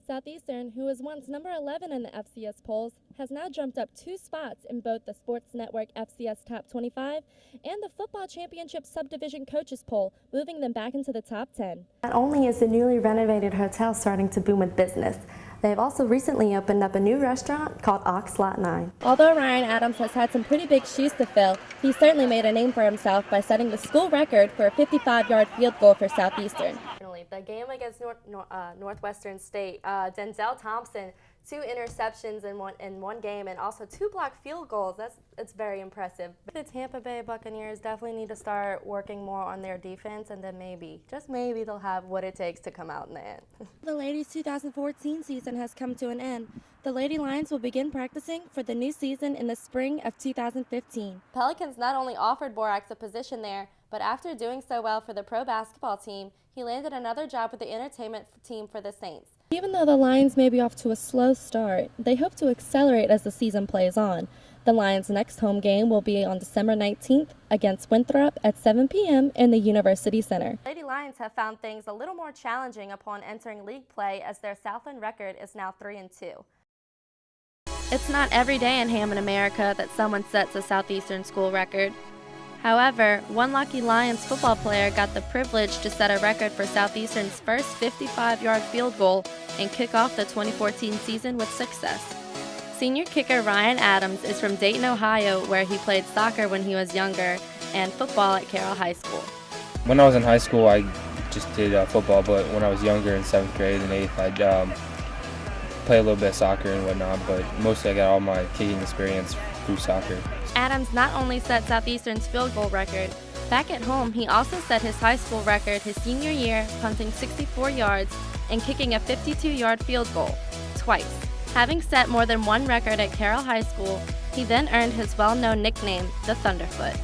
Southeastern, who was once number 11 in the FCS polls, has now jumped up 2 spots in both the Sports Network FCS Top 25 and the Football Championship Subdivision Coaches Poll, moving them back into the top 10. Not only is the newly renovated hotel starting to boom with business, they have also recently opened up a new restaurant called Ox Lot 9. Although Ryan Adams has had some pretty big shoes to fill, he certainly made a name for himself by setting the school record for a 55-yard field goal for Southeastern. The game against Northwestern State, Denzel Thompson, 2 interceptions in one game and also 2 blocked field goals. It's very impressive. The Tampa Bay Buccaneers definitely need to start working more on their defense, and then maybe, just maybe, they'll have what it takes to come out in the end. The ladies' 2014 season has come to an end. The Lady Lions will begin practicing for the new season in the spring of 2015. Pelicans not only offered Borax a position there, but after doing so well for the pro basketball team, he landed another job with the entertainment team for the Saints. Even though the Lions may be off to a slow start, they hope to accelerate as the season plays on. The Lions' next home game will be on December 19th against Winthrop at 7 p.m. in the University Center. Lady Lions have found things a little more challenging upon entering league play, as their Southland record is now 3-2. It's not every day in Hammond, America that someone sets a Southeastern school record. However, one lucky Lions football player got the privilege to set a record for Southeastern's first 55-yard field goal and kick off the 2014 season with success. Senior kicker Ryan Adams is from Dayton, Ohio, where he played soccer when he was younger and football at Carroll High School. When I was in high school, I just did football, but when I was younger in 7th grade and 8th, I'd play a little bit of soccer and whatnot, but mostly I got all my kicking experience through soccer. Adams not only set Southeastern's field goal record, back at home he also set his high school record his senior year, punting 64 yards and kicking a 52-yard field goal, twice. Having set more than one record at Carroll High School, he then earned his well-known nickname, the Thunderfoot.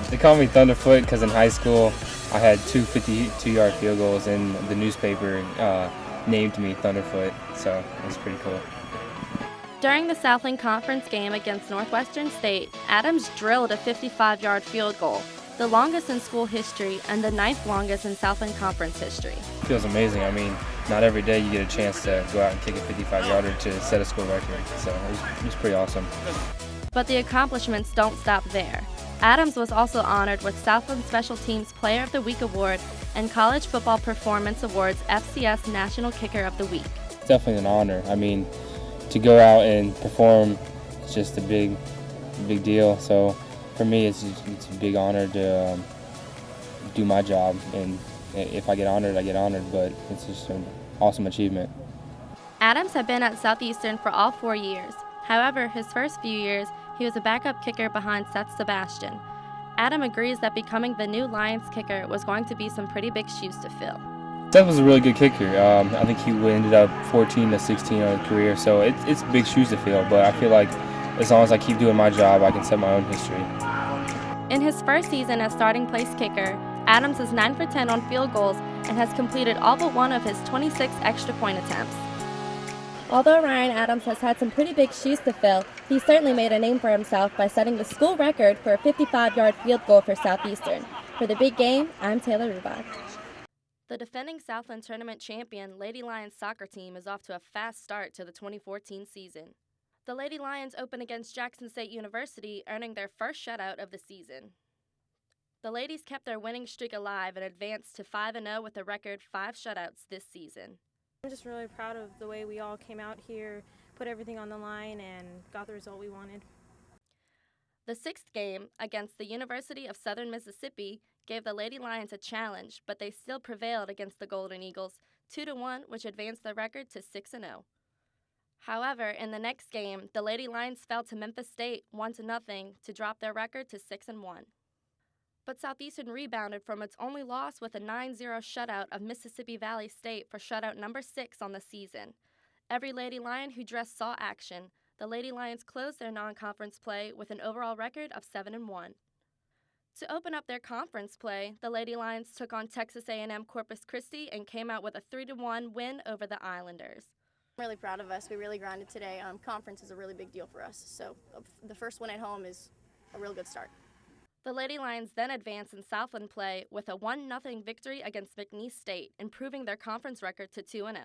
They call me Thunderfoot because in high school I had 2 52-yard field goals and the newspaper named me Thunderfoot, so it was pretty cool. During the Southland Conference game against Northwestern State, Adams drilled a 55-yard field goal, the longest in school history and the 9th longest in Southland Conference history. It feels amazing. I mean, not every day you get a chance to go out and kick a 55-yarder to set a school record, so it was pretty awesome. But the accomplishments don't stop there. Adams was also honored with Southland Special Teams Player of the Week Award and College Football Performance Awards FCS National Kicker of the Week. It's definitely an honor. I mean, to go out and perform is just a big deal. So for me, it's a big honor to do my job. And if I get honored, I get honored. But it's just an awesome achievement. Adams had been at Southeastern for all 4 years. However, his first few years, he was a backup kicker behind Seth Sebastian. Adam agrees that becoming the new Lions kicker was going to be some pretty big shoes to fill. Seth was a really good kicker. I think he ended up 14 to 16 on his career, so it's big shoes to fill, but I feel like as long as I keep doing my job, I can set my own history. In his first season as starting place kicker, Adams is 9 for 10 on field goals and has completed all but one of his 26 extra point attempts. Although Ryan Adams has had some pretty big shoes to fill, he certainly made a name for himself by setting the school record for a 55-yard field goal for Southeastern. For the big game, I'm Taylor Rubach. The defending Southland Tournament champion Lady Lions soccer team is off to a fast start to the 2014 season. The Lady Lions open against Jackson State University, earning their first shutout of the season. The ladies kept their winning streak alive and advanced to 5-0 with a record 5 shutouts this season. I'm just really proud of the way we all came out here, put everything on the line, and got the result we wanted. The 6th game, against the University of Southern Mississippi, gave the Lady Lions a challenge, but they still prevailed against the Golden Eagles, 2-1, which advanced the record to 6-0. However, in the next game, the Lady Lions fell to Memphis State 1-0 to drop their record to 6-1. But Southeastern rebounded from its only loss with a 9-0 shutout of Mississippi Valley State for shutout number 6 on the season. Every Lady Lion who dressed saw action. The Lady Lions closed their non-conference play with an overall record of 7-1. To open up their conference play, the Lady Lions took on Texas A&M Corpus Christi and came out with a 3-1 win over the Islanders. I'm really proud of us. We really grinded today. Conference is a really big deal for us, so the first win at home is a real good start. The Lady Lions then advanced in Southland play with a 1-0 victory against McNeese State, improving their conference record to 2-0.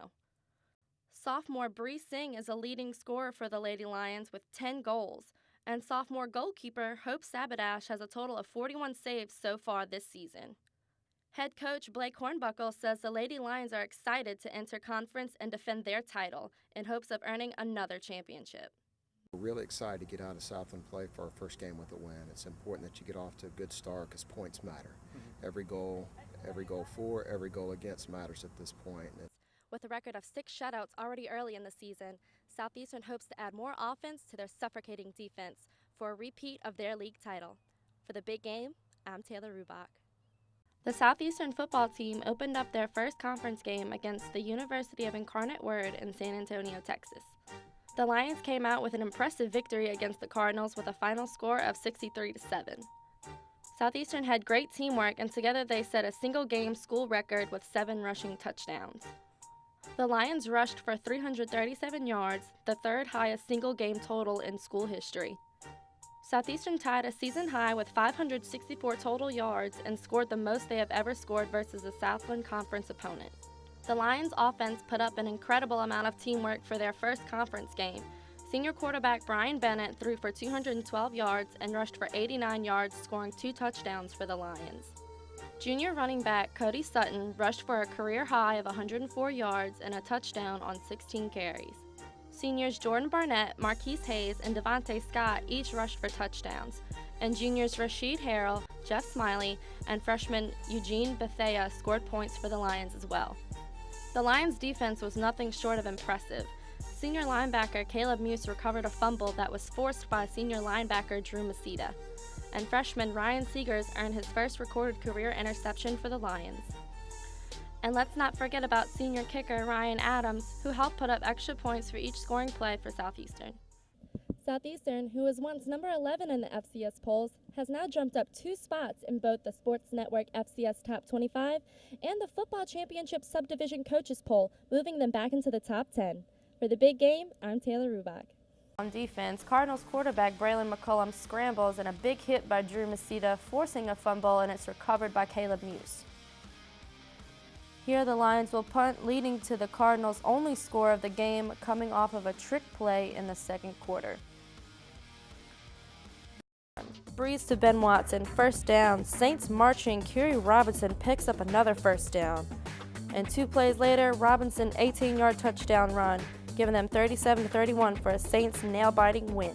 Sophomore Bree Singh is a leading scorer for the Lady Lions with 10 goals, and sophomore goalkeeper Hope Sabadash has a total of 41 saves so far this season. Head coach Blake Hornbuckle says the Lady Lions are excited to enter conference and defend their title in hopes of earning another championship. We're really excited to get out of Southland play for our first game with a win. It's important that you get off to a good start because points matter. Every goal for, every goal against matters at this point. With a record of 6 shutouts already early in the season, Southeastern hopes to add more offense to their suffocating defense for a repeat of their league title. For the big game, I'm Taylor Rubach. The Southeastern football team opened up their first conference game against the University of Incarnate Word in San Antonio, Texas. The Lions came out with an impressive victory against the Cardinals with a final score of 63-7. Southeastern had great teamwork, and together they set a single-game school record with 7 rushing touchdowns. The Lions rushed for 337 yards, the third highest single-game total in school history. Southeastern tied a season high with 564 total yards and scored the most they have ever scored versus a Southland Conference opponent. The Lions offense put up an incredible amount of teamwork for their first conference game. Senior quarterback Brian Bennett threw for 212 yards and rushed for 89 yards, scoring 2 touchdowns for the Lions. Junior running back Cody Sutton rushed for a career high of 104 yards and a touchdown on 16 carries. Seniors Jordan Barnett, Marquise Hayes, and Devontae Scott each rushed for touchdowns, and juniors Rashid Harrell, Jeff Smiley, and freshman Eugene Bethea scored points for the Lions as well. The Lions' defense was nothing short of impressive. Senior linebacker Caleb Muse recovered a fumble that was forced by senior linebacker Drew Masita, and freshman Ryan Seegers earned his first recorded career interception for the Lions. And let's not forget about senior kicker Ryan Adams, who helped put up extra points for each scoring play for Southeastern. Southeastern, who was once number 11 in the FCS polls, has now jumped up 2 spots in both the Sports Network FCS Top 25 and the Football Championship Subdivision Coaches Poll, moving them back into the top 10. For the big game, I'm Taylor Rubach. On defense, Cardinals quarterback Braylon McCullum scrambles and a big hit by Drew Masita, forcing a fumble, and it's recovered by Caleb Muse. Here the Lions will punt, leading to the Cardinals' only score of the game, coming off of a trick play in the second quarter. Breeze to Ben Watson, first down. Saints marching, Kerry Robinson picks up another first down. And 2 plays later, Robinson 18-yard touchdown run, giving them 37-31 for a Saints nail-biting win.